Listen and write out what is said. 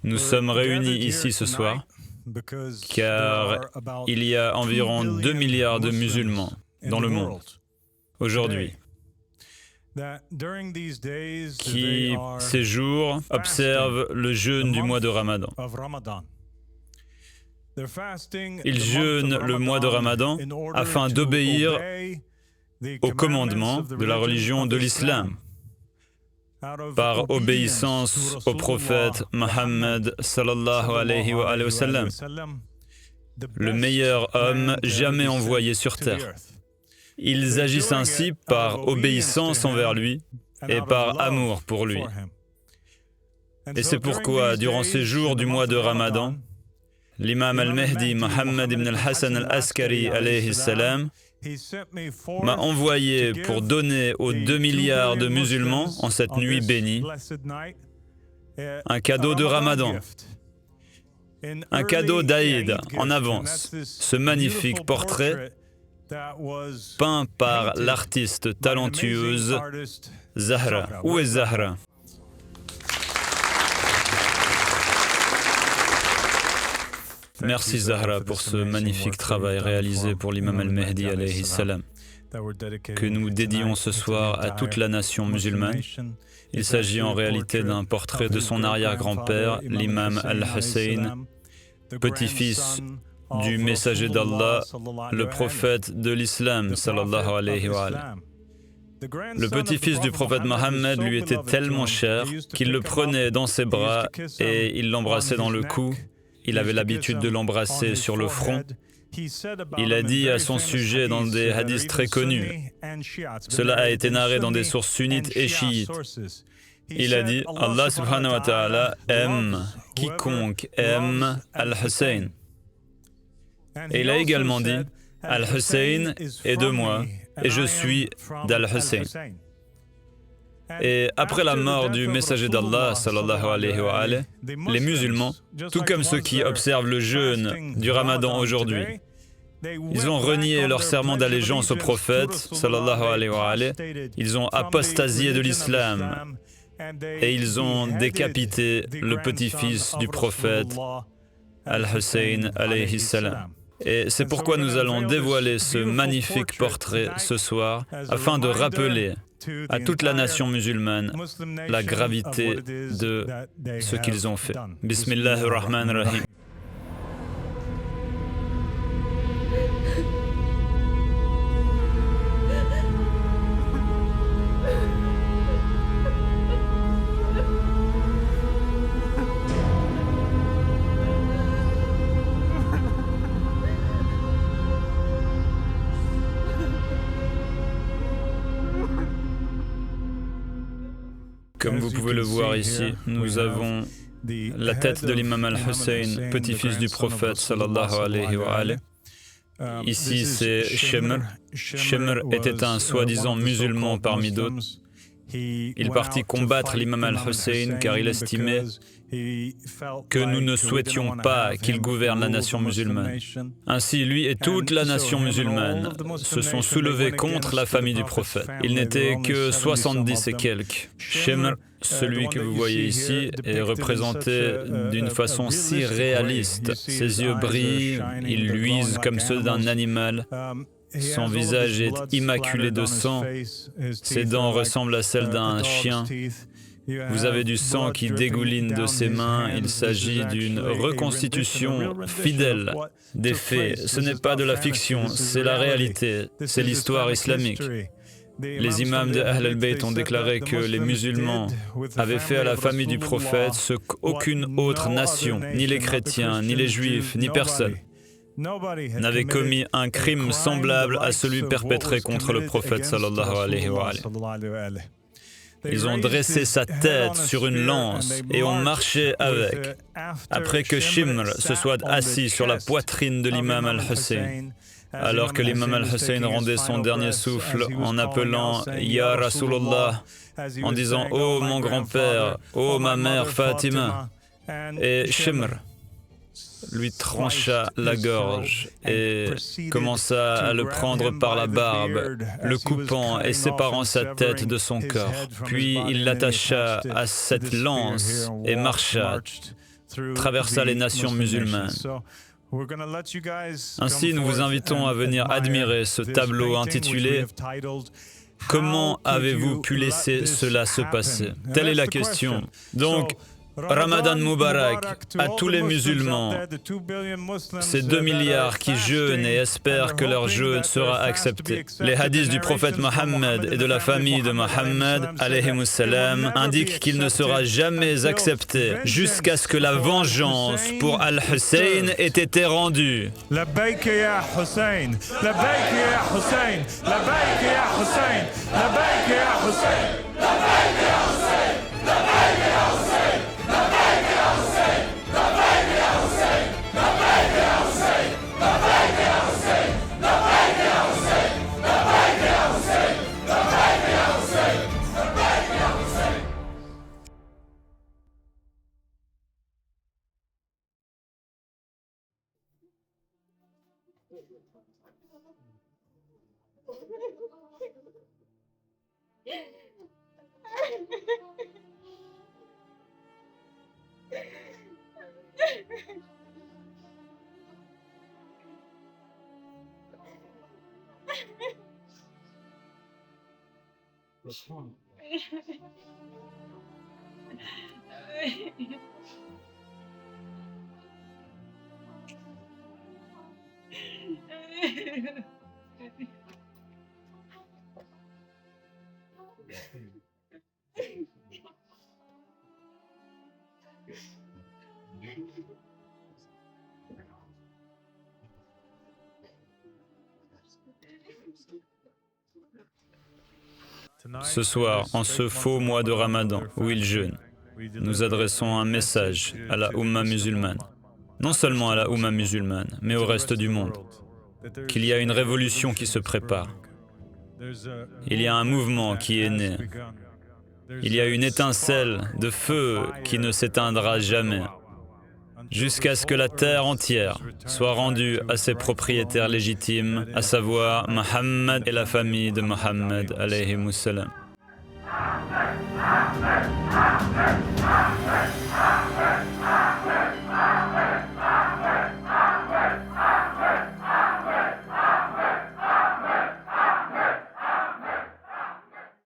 Nous sommes réunis ici ce soir car il y a environ 2 milliards de musulmans dans le monde aujourd'hui qui, ces jours, observent le jeûne du mois de Ramadan. Ils jeûnent le mois de Ramadan afin d'obéir aux commandements de la religion de l'islam, par obéissance au prophète Mohammed sallallahu alayhi wa sallam, le meilleur homme jamais envoyé sur terre. Ils agissent ainsi par obéissance envers lui et par amour pour lui. Et c'est pourquoi, durant ces jours du mois de Ramadan, l'imam al-Mahdi Mohammed ibn al-Hassan al-Askari alayhi salam m'a envoyé pour donner aux 2 milliards de musulmans en cette nuit bénie un cadeau de Ramadan, un cadeau d'Aïd en avance, ce magnifique portrait peint par l'artiste talentueuse Zahra. Où est Zahra? Merci Zahra pour ce magnifique travail réalisé pour l'imam al-Mahdi alayhi salam, que nous dédions ce soir à toute la nation musulmane. Il s'agit en réalité d'un portrait de son arrière-grand-père, l'imam al-Hussein, petit-fils du messager d'Allah, le prophète de l'islam, sallallahu alayhi wa sallam. Le petit-fils du prophète Mohammed lui était tellement cher qu'il le prenait dans ses bras et il l'embrassait dans le cou. Il avait l'habitude de l'embrasser sur le front. Il a dit à son sujet dans des hadiths très connus, cela a été narré dans des sources sunnites et chiites. Il a dit, Allah subhanahu wa ta'ala aime quiconque aime Al-Hussein. Et il a également dit, Al-Hussein est de moi et je suis d'Al-Hussein. Et après la mort du messager d'Allah, sallallahu alayhi wa sallam, les musulmans, tout comme ceux qui observent le jeûne du Ramadan aujourd'hui, ils ont renié leur serment d'allégeance au prophète, sallallahu alayhi wa sallam, ils ont apostasié de l'islam et ils ont décapité le petit-fils du prophète, Al-Hussein alayhi salam. Et c'est pourquoi nous allons dévoiler ce magnifique portrait ce soir, afin de rappeler à toute la nation musulmane la gravité de ce qu'ils ont fait. Bismillahir-Rahmanir-Rahim. Comme vous pouvez le voir ici, nous avons la tête de l'imam al-Hussein, petit-fils du prophète, sallallahu alayhi wa sallam. Ici, c'est Shimr. Shimr était un soi-disant musulman parmi d'autres. Il partit combattre l'imam al-Hussein car il estimait que nous ne souhaitions pas qu'il gouverne la nation musulmane. Ainsi, lui et toute la nation musulmane se sont soulevés contre la famille du prophète. Il n'était que 70 et quelques. Shimr, celui que vous voyez ici, est représenté d'une façon si réaliste. Ses yeux brillent, ils luisent comme ceux d'un animal. Son visage est immaculé de sang, ses dents ressemblent à celles d'un chien. Vous avez du sang qui dégouline de ses mains, il s'agit d'une reconstitution fidèle des faits. Ce n'est pas de la fiction, c'est la réalité, c'est l'histoire islamique. Les imams de Ahl al-Bayt ont déclaré que les musulmans avaient fait à la famille du prophète ce qu'aucune autre nation, ni les chrétiens, ni les juifs, ni personne, n'avait commis un crime semblable à celui perpétré contre le prophète sallallahu alayhi wa sallam. Ils ont dressé sa tête sur une lance et ont marché avec. Après que Shimr se soit assis sur la poitrine de l'imam al-Hussein, alors que l'imam al-Hussein rendait son dernier souffle en appelant « Ya Rasulallah », en disant « Oh mon grand-père, oh ma mère Fatima », et Shimr lui trancha la gorge et commença à le prendre par la barbe, le coupant et séparant sa tête de son corps. Puis il l'attacha à cette lance et marcha traversa les nations musulmanes. Ainsi, nous vous invitons à venir admirer ce tableau intitulé « Comment avez-vous pu laisser cela se passer ?» Telle est la question. Donc, Ramadan Mubarak à tous les musulmans, ces 2 milliards qui jeûnent et espèrent que leur jeûne sera accepté. Les hadiths du prophète Mohammed et de la famille de Mohammed, alayhimus salam, indiquent qu'il ne sera jamais accepté jusqu'à ce que la vengeance pour Al-Hussein ait été rendue. لبيك يا حسين لبيك يا حسين لبيك يا حسين لبيك يا حسين لبيك يا حسين لبيك يا حسين لبيك يا حسين لبيك يا حسين لبيك يا حسين لبيك يا حسين لبيك يا حسين لبيك يا حسين لبيك يا حسين لبيك يا حسين. Ce soir, en ce faux mois de Ramadan, où il jeûne, nous adressons un message à la Oumma musulmane. Non seulement à la Oumma musulmane, mais au reste du monde. Qu'il y a une révolution qui se prépare. Il y a un mouvement qui est né. Il y a une étincelle de feu qui ne s'éteindra jamais, jusqu'à ce que la terre entière soit rendue à ses propriétaires légitimes, à savoir Mohammed et la famille de Mohammed, alayhimus salam. Ahmed, Ahmed, Ahmed, Ahmed, Ahmed.